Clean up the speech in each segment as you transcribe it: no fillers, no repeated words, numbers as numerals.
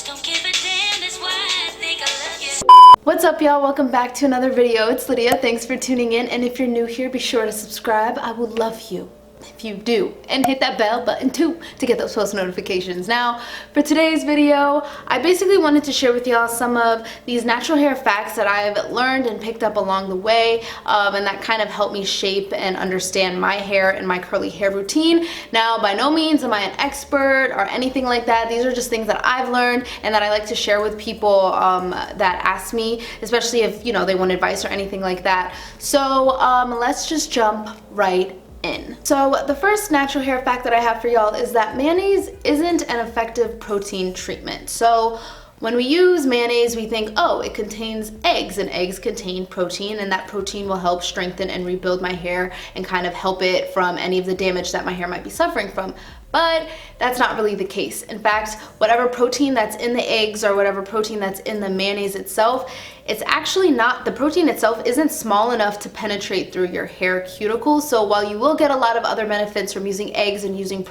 just don't give a damn, that's why I think I love you. What's up, y'all? Welcome back to another video. It's Lydia. Thanks for tuning in, and if you're new here, be sure to subscribe. I would love you if you do, and hit that bell button too to get those post notifications. Now, for today's video, I basically wanted to share with y'all some of these natural hair facts that I've learned and picked up along the way, and that kind of helped me shape and understand my hair and my curly hair routine. Now, by no means am I an expert or anything like that. These are just things that I've learned and that I like to share with people that ask me, especially if, you know, they want advice or anything like that. So let's just jump right in. So the first natural hair fact that I have for y'all is that mayonnaise isn't an effective protein treatment. So when we use mayonnaise, we think, oh, it contains eggs, and eggs contain protein, and that protein will help strengthen and rebuild my hair and kind of help it from any of the damage that my hair might be suffering from. But that's not really the case. In fact, whatever protein that's in the eggs or whatever protein that's in the mayonnaise itself, it's actually not, the protein itself isn't small enough to penetrate through your hair cuticles. So while you will get a lot of other benefits from using eggs and using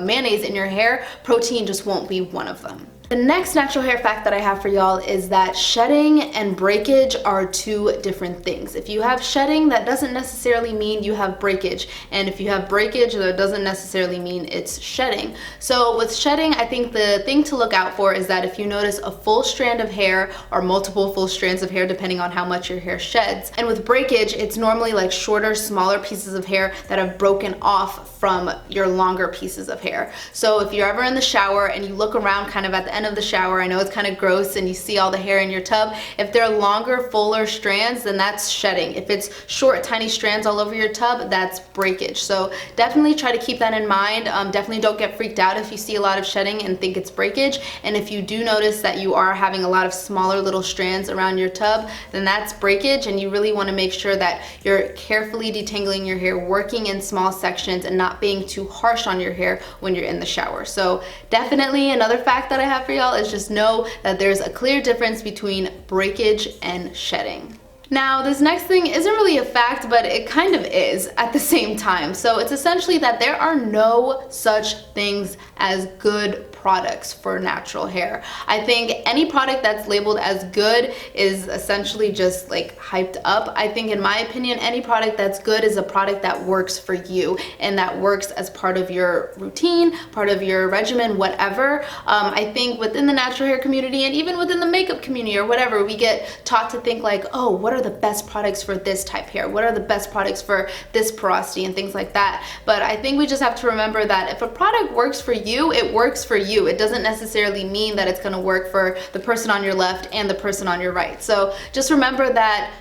mayonnaise in your hair, protein just won't be one of them. The next natural hair fact that I have for y'all is that shedding and breakage are two different things. If you have shedding, that doesn't necessarily mean you have breakage. And if you have breakage, that doesn't necessarily mean it's shedding. So with shedding, I think the thing to look out for is that if you notice a full strand of hair or multiple full strands of hair, depending on how much your hair sheds. And with breakage, it's normally like shorter, smaller pieces of hair that have broken off from your longer pieces of hair. So if you're ever in the shower and you look around kind of at the end of the shower, I know it's kind of gross and you see all the hair in your tub. If they're longer, fuller strands, then that's shedding. If it's short, tiny strands all over your tub, that's breakage. So definitely try to keep that in mind. Definitely don't get freaked out if you see a lot of shedding and think it's breakage. And if you do notice that you are having a lot of smaller little strands around your tub, then that's breakage, and you really want to make sure that you're carefully detangling your hair, working in small sections and not being too harsh on your hair when you're in the shower. So definitely another fact that I have for y'all is just know that there's a clear difference between breakage and shedding. Now, this next thing isn't really a fact, but it kind of is at the same time. So it's essentially that there are no such things as good products for natural hair. I think any product that's labeled as good is essentially just like hyped up. I think, in my opinion, any product that's good is a product that works for you and that works as part of your routine, part of your regimen, whatever. I think within the natural hair community and even within the makeup community or whatever, we get taught to think like, oh, what are the best products for this type hair? What are the best products for this porosity and things like that? But I think we just have to remember that if a product works for you, it works for you. It doesn't necessarily mean that it's going to work for the person on your left and the person on your right. So just remember that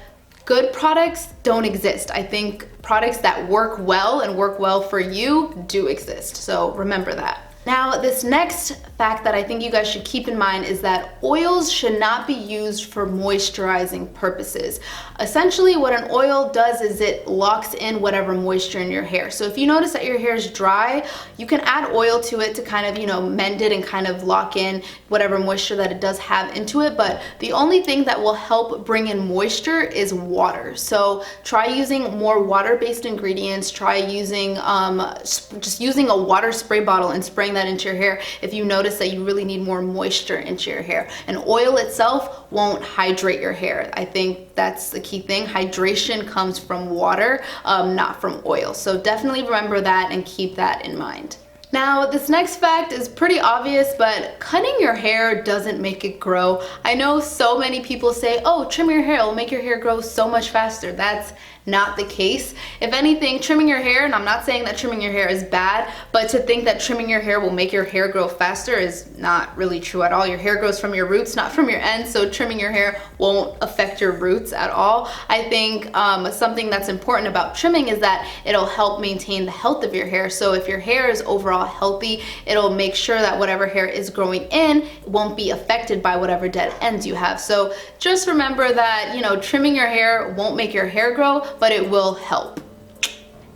good products don't exist. I think products that work well and work well for you do exist. So remember that. Now, this next fact that I think you guys should keep in mind is that oils should not be used for moisturizing purposes. Essentially, what an oil does is it locks in whatever moisture in your hair. So if you notice that your hair is dry, you can add oil to it to kind of, you know, mend it and kind of lock in whatever moisture that it does have into it. But the only thing that will help bring in moisture is water. So try using more water-based ingredients. Try using just using a water spray bottle and spraying that into your hair if you notice that you really need more moisture into your hair. And oil itself won't hydrate your hair. I think that's the key thing. Hydration comes from water, not from oil. So definitely remember that and keep that in mind. Now, this next fact is pretty obvious, but cutting your hair doesn't make it grow. I know so many people say, oh, trim your hair, it'll make your hair grow so much faster. That's not the case. If anything, trimming your hair, and I'm not saying that trimming your hair is bad, but to think that trimming your hair will make your hair grow faster is not really true at all. Your hair grows from your roots, not from your ends, so trimming your hair won't affect your roots at all. I think something that's important about trimming is that it'll help maintain the health of your hair. So if your hair is overall healthy, it'll make sure that whatever hair is growing in won't be affected by whatever dead ends you have. So just remember that, you know, trimming your hair won't make your hair grow, but it will help.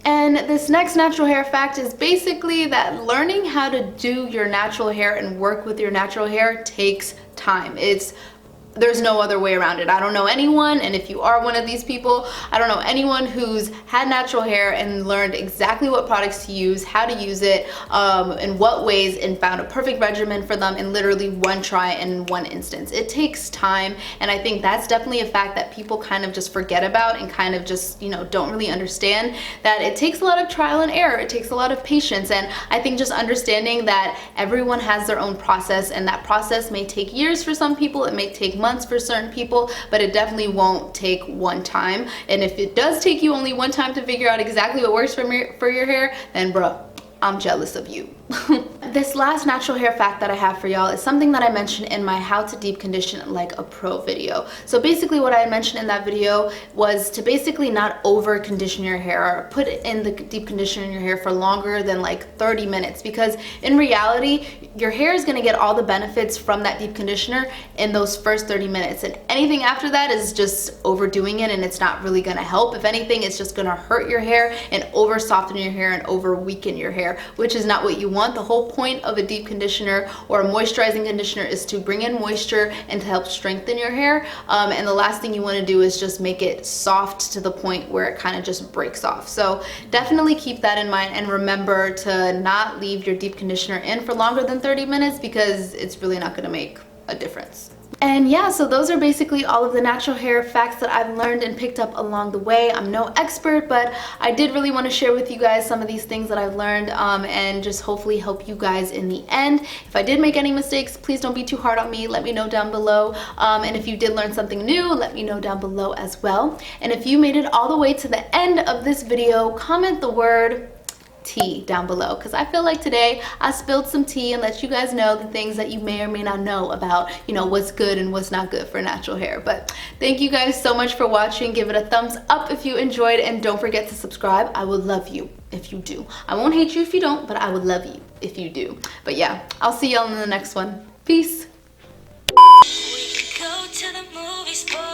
And this next natural hair fact is basically that learning how to do your natural hair and work with your natural hair takes time. It's there's no other way around it. I don't know anyone, and if you are one of these people, I don't know anyone who's had natural hair and learned exactly what products to use, how to use it, in what ways, and found a perfect regimen for them in literally one try and one instance. It takes time, and I think that's definitely a fact that people kind of just forget about and kind of just, you know, don't really understand, that it takes a lot of trial and error. It takes a lot of patience, and I think just understanding that everyone has their own process, and that process may take years for some people, it may take months for certain people, but it definitely won't take one time. And if it does take you only one time to figure out exactly what works for your hair, then bruh, I'm jealous of you. This last natural hair fact that I have for y'all is something that I mentioned in my how to deep condition like a pro video. So basically what I mentioned in that video was to basically not over condition your hair or put in the deep conditioner in your hair for longer than like 30 minutes, because in reality your hair is going to get all the benefits from that deep conditioner in those first 30 minutes, and anything after that is just overdoing it, and it's not really going to help. If anything, it's just going to hurt your hair and over soften your hair and over weaken your hair, which is not what you want. The whole point of a deep conditioner or a moisturizing conditioner is to bring in moisture and to help strengthen your hair, and the last thing you want to do is just make it soft to the point where it kind of just breaks off. So definitely keep that in mind, and remember to not leave your deep conditioner in for longer than 30 minutes, because it's really not going to make a difference. And yeah, so those are basically all of the natural hair facts that I've learned and picked up along the way. I'm no expert, but I did really want to share with you guys some of these things that I've learned, and just hopefully help you guys in the end. If I did make any mistakes, please don't be too hard on me. Let me know down below. And if you did learn something new, let me know down below as well. And if you made it all the way to the end of this video, comment the word tea down below, because I feel like today I spilled some tea and let you guys know the things that you may or may not know about, you know, what's good and what's not good for natural hair. But thank you guys so much for watching. Give it a thumbs up if you enjoyed, and don't forget to subscribe. I would love you if you do. I won't hate you if you don't, but I would love you if you do. But yeah, I'll see y'all in the next one. Peace. We could go to the movies for